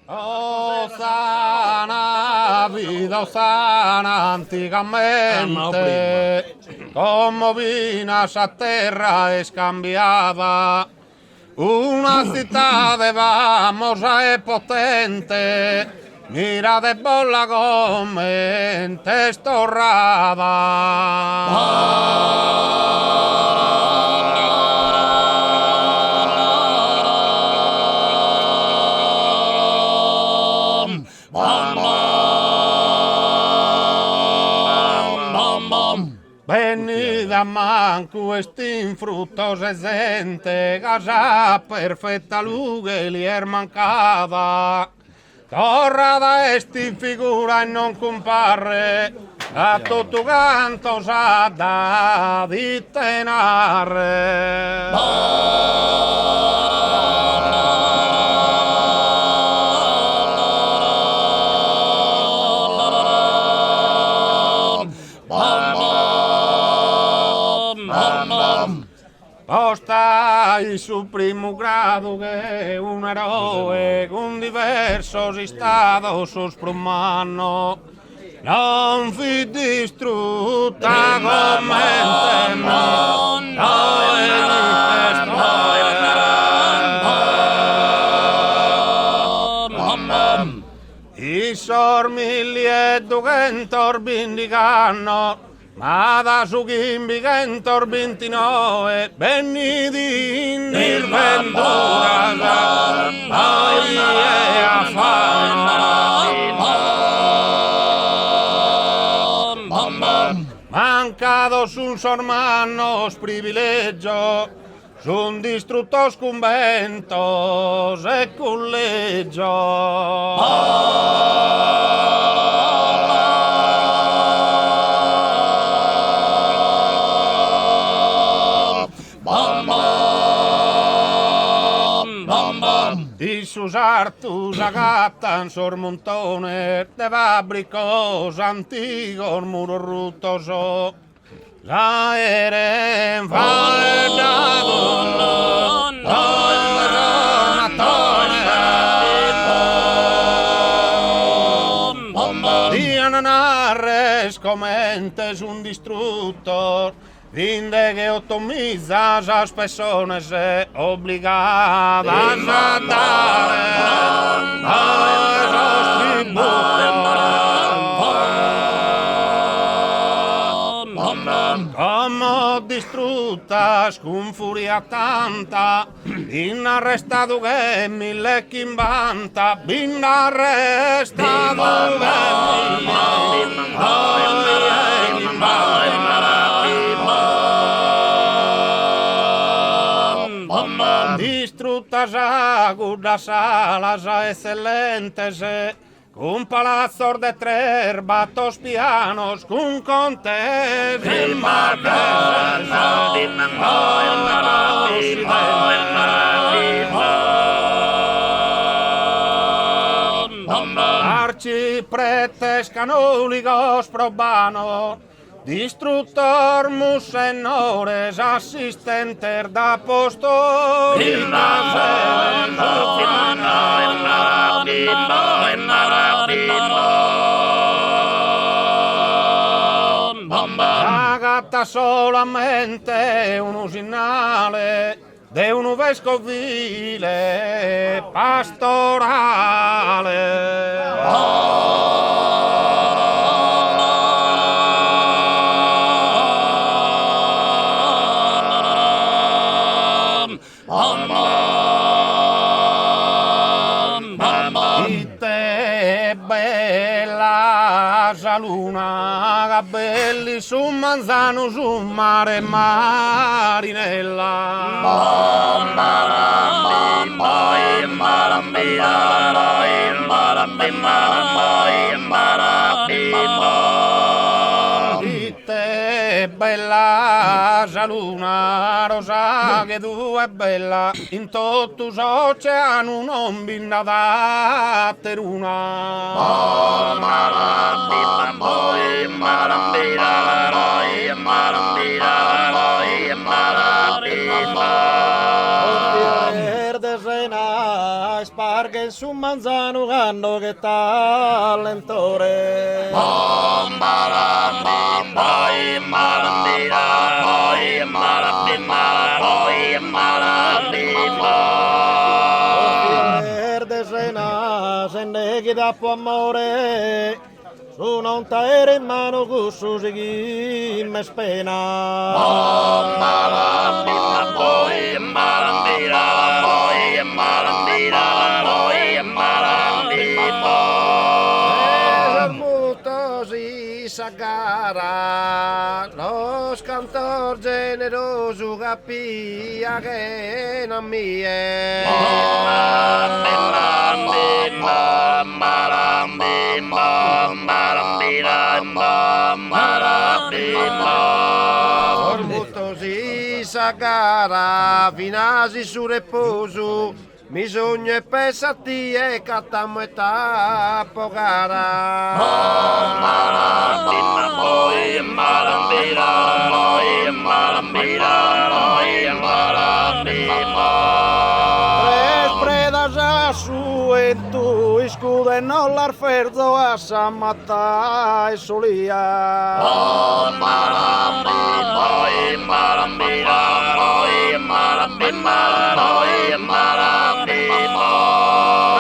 Osana, vida Osana, anticamente, como vinas a terra es cambiada, una città famosa e potente, mira de bolla come Venida manco estin frutos esente, casa perfetta luge li er mancada. Torrada estin figura e non comparre, a tutto canto sa da dittenare. Postai su primo grado che un eroe con diversos stados sprumano non fu distrutta come i sormilli e dugentor bindicanno ma da su chimbi che intorbintinoe venni di ventura poi e affano mancado sul sormannos privilegio sun distruttos conventos e collegio. Di sus artus agattan sormontone de fabricos antigos muros rutoso la eren faldato dian narres comentes un distruttor Vinde che ottomizas as persones obligadas a dare esos tributos. Como distruttas con furia tanta, in arrestado che mille chimbanta, in arrestado distruttas agudas alas excelentes, con palazzos de tres batos pianos, con contes en arcipretes canóligos probanos, distruttor musenores assistenter d'apostolica agatta solamente un usinale de un vescovile pastorale. Luna, gabelli su manzano su mare Ite bella luna rosa che tu è bella in tutto l'oceano non binda da teruna. larghe in su manzano canno che talentore. Verde sena se neghi da po' amore, su non taere in mano cussu si chi me spena. Sagara, los cantor generoso capia che non mi è. Ormutosi sagara, finasi su reposo, bisogna e pesati e catamo e tappo cara. Tres predas a su en tu escudo e non l'arferzo a sammatta e solia.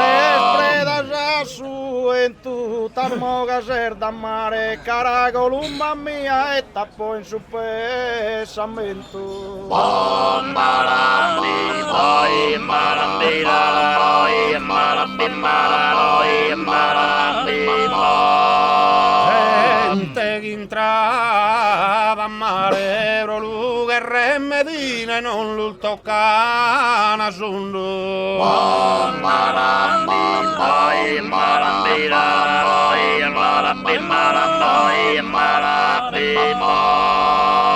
Tres predas a su en tu tarmoga ser da mare cara columba mia e tappo in su pesamento. Gente che entrava a mare lu che re medina e non lo toccana sundu.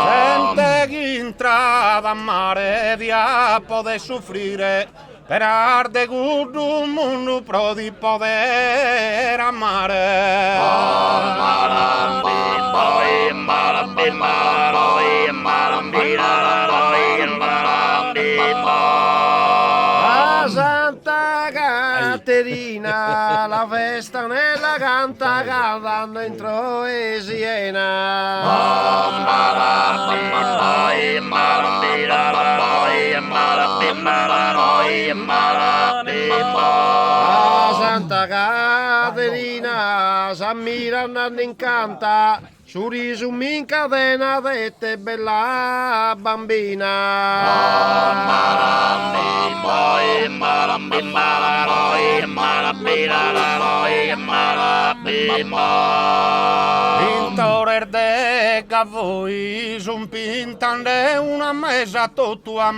Gente che entrava a mare dia poter soffrire per arde gudu un mondo pro di poter amare. A Santa Caterina la festa nella canta cantando dentro e a Santa Caterina s'ammira andando in canta, su risu in cadena dette bella bambina. Pintore de voi son pintande una mesa tutto a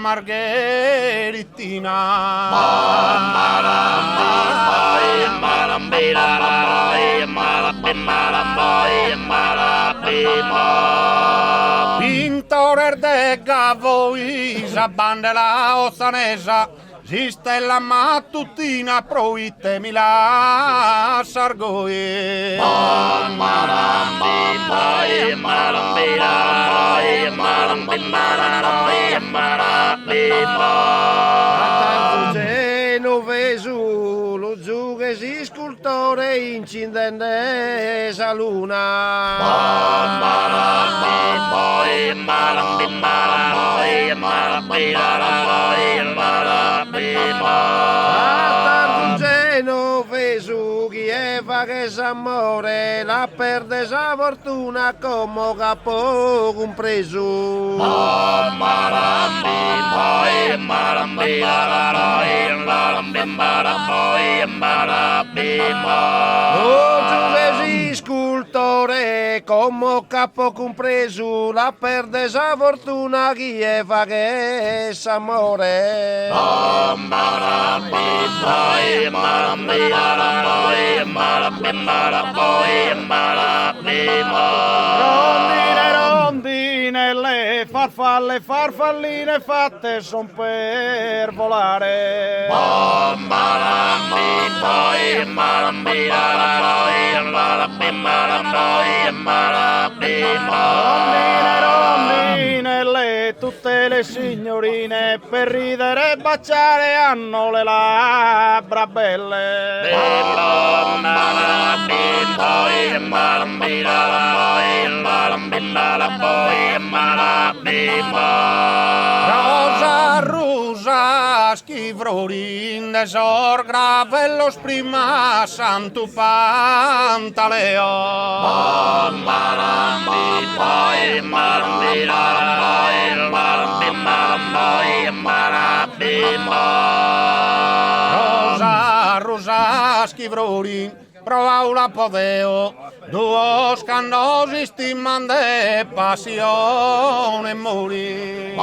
Pintore de voi s'abbandela ossanesa, si stella mattutina proittemi la sargoi. Genovesu, lo giugesi scultore incindente sa luna. Genovesu chi è fa che s'amore la perde sa fortuna come capo compreso. Oh giuvesi scultore come capo compreso la perde sa fortuna chi è fa che s'amore. Rondine, rondine, le farfalle, farfalline fatte son per volare. Rondine, rondine, le e tutte le signorine per ridere e baciare hanno le labbra belle. Rosa rusa schivrorin de sor gravellos prima santu pantaleo. Rosa rusa schivrorin provaula podeo duos cannosi stiman de passione muri.